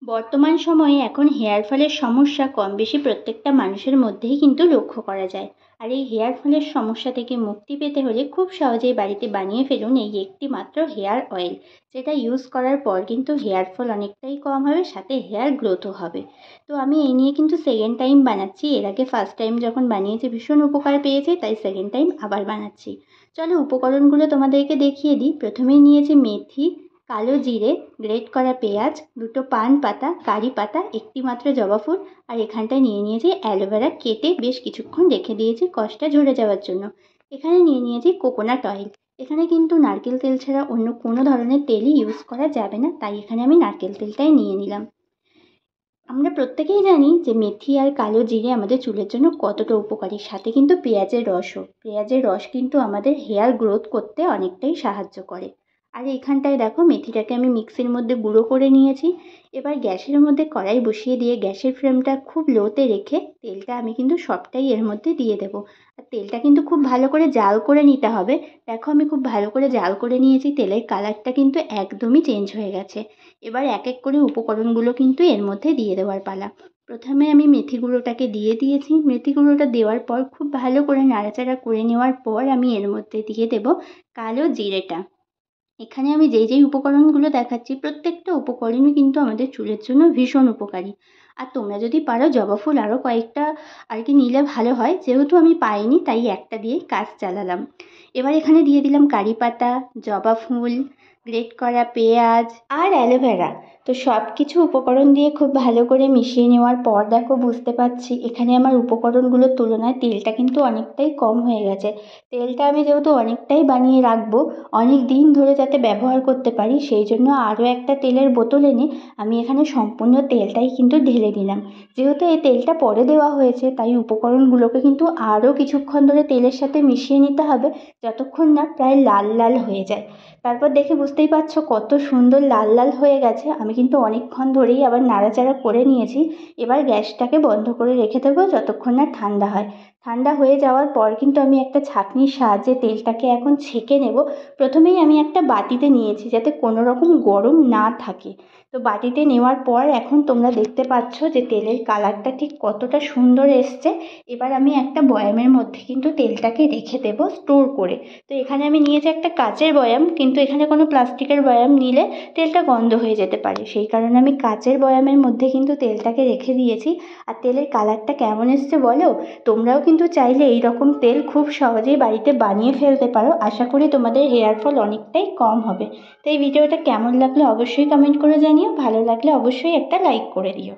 বর্তমান সময়ে এখন হেয়ার ফলের সমস্যা কম বেশি প্রত্যেকটা মানুষের মধ্যেই কিন্তু লক্ষ্য করা যায়। আর এই হেয়ার ফলের সমস্যা থেকে মুক্তি পেতে হলে খুব সহজেই বাড়িতে বানিয়ে ফেলুন এই একটি মাত্র হেয়ার অয়েল, যেটা ইউজ করার পর কিন্তু হেয়ার ফল অনেকটাই কম হবে, সাথে হেয়ার গ্রোথও হবে। তো আমি এই নিয়ে কিন্তু সেকেন্ড টাইম বানাচ্ছি। এর আগে ফার্স্ট টাইম যখন বানিয়েছি ভীষণ উপকার পেয়েছি, তাই সেকেন্ড টাইম আবার বানাচ্ছি। চলো উপকরণগুলো তোমাদেরকে দেখিয়ে দিই। প্রথমেই নিয়েছি মেথি, কালো জিরে, গ্রেট করা পেঁয়াজ, দুটো পান পাতা, কারি পাতা, একটি মাত্র জবা ফুল, আর এখানটায় নিয়ে নিয়েছি অ্যালোভেরা কেটে বেশ কিছুক্ষণ রেখে দিয়েছি কষটা ঝরে যাওয়ার জন্য। এখানে নিয়ে নিয়েছি কোকোনাট অয়েল। এখানে কিন্তু নারকেল তেল ছাড়া অন্য কোনো ধরনের তেলই ইউজ করা যাবে না, তাই এখানে আমি নারকেল তেলটাই নিয়ে নিলাম। আমরা প্রত্যেকেই জানি যে মেথি আর কালো জিরে আমাদের চুলের জন্য কতটা উপকারী, সাথে কিন্তু পেঁয়াজের রসও। পেঁয়াজের রস কিন্তু আমাদের হেয়ার গ্রোথ করতে অনেকটাই সাহায্য করে। আর এখানটায় দেখো মেথিটাকে আমি মিক্সির মধ্যে গুঁড়ো করে নিয়েছি। এবার গ্যাসের মধ্যে কড়াই বসিয়ে দিয়ে গ্যাসের ফ্লেমটা খুব লোতে রেখে তেলটা আমি কিন্তু সবটাই এর মধ্যে দিয়ে দেবো। আর তেলটা কিন্তু খুব ভালো করে জাল করে নিতে হবে। দেখো আমি খুব ভালো করে জাল করে নিয়েছি, তেলের কালারটা কিন্তু একদমই চেঞ্জ হয়ে গেছে। এবার এক এক করে উপকরণগুলো কিন্তু এর মধ্যে দিয়ে দেওয়ার পালা। প্রথমে আমি মেথি গুঁড়োটাকে দিয়ে দিয়েছি। মেথি গুঁড়োটা দেওয়ার পর খুব ভালো করে নাড়াচাড়া করে নেওয়ার পর আমি এর মধ্যে দিয়ে দেবো কালো জিরেটা। এখানে আমি যেই উপকরণগুলো দেখাচ্ছি প্রত্যেকটা উপকরণই কিন্তু আমাদের চুলের জন্য ভীষণ উপকারী। আর তোমরা যদি পারো জবা ফুল আরও কয়েকটা আর কি নিলে ভালো হয়, যেহেতু আমি পাইনি তাই একটা দিয়েই কাজ চালালাম। এবার এখানে দিয়ে দিলাম কারি পাতা, জবা ফুল, গ্রেট করা পেঁয়াজ আর অ্যালোভেরা। তো সব কিছু উপকরণ দিয়ে খুব ভালো করে মিশিয়ে নেওয়ার পর দেখো বুঝতে পারছি এখানে আমার উপকরণগুলোর তুলনায় তেলটা কিন্তু অনেকটাই কম হয়ে গেছে। তেলটা আমি যেহেতু অনেকটাই বানিয়ে রাখবো, অনেক দিন ধরে যাতে ব্যবহার করতে পারি, সেই জন্য আরও একটা তেলের বোতল এনে আমি এখানে সম্পূর্ণ তেলটাই কিন্তু ঢেলে দিলাম। যেহেতু এই তেলটা পরে দেওয়া হয়েছে তাই উপকরণগুলোকে কিন্তু আরও কিছুক্ষণ ধরে তেলের সাথে মিশিয়ে নিতে হবে, যতক্ষণ না প্রায় লাল লাল হয়ে যায়। তারপর দেখে বুঝতেই পারছো কত সুন্দর লাল লাল হয়ে গেছে। আমি কিন্তু অনেকক্ষণ ধরেই আবার নাড়াচাড়া করে নিয়েছি। এবার গ্যাসটাকে বন্ধ করে রেখে দেবো যতক্ষণ না ঠান্ডা হয়। ঠান্ডা হয়ে যাওয়ার পর কিন্তু আমি একটা ছাঁকনির সাহায্যে তেলটাকে এখন ছেঁকে নেব। প্রথমেই আমি একটা বাটিতে নিয়েছি যাতে কোনো রকম গরম না থাকে। তো বাটিতে নেওয়ার পর এখন তোমরা দেখতে পাচ্ছ যে তেলের কালারটা ঠিক কতটা সুন্দর এসছে। এবার আমি একটা বয়ামের মধ্যে কিন্তু তেলটাকে রেখে দেবো স্টোর করে। তো এখানে আমি নিয়েছি একটা কাচের বয়াম, কিন্তু এখানে কোনো প্লাস্টিকের বয়াম নিলে তেলটা গন্ধ হয়ে যেতে পারে, সেই কারণে আমি কাচের বয়ামের মধ্যে কিন্তু তেলটাকে রেখে দিয়েছি। আর তেলের কালারটা কেমন এসছে বলো? তোমরাও কিন্তু চাইলে এই রকম তেল খুব সহজেই বাড়িতে বানিয়ে ফেলতে পারো। আশা করি তোমাদের হেয়ার ফল অনেকটাই কম হবে। তো এই ভিডিওটা কেমন লাগলো অবশ্যই কমেন্ট করে জানিও, ভালো লাগলে অবশ্যই একটা লাইক করে দিও।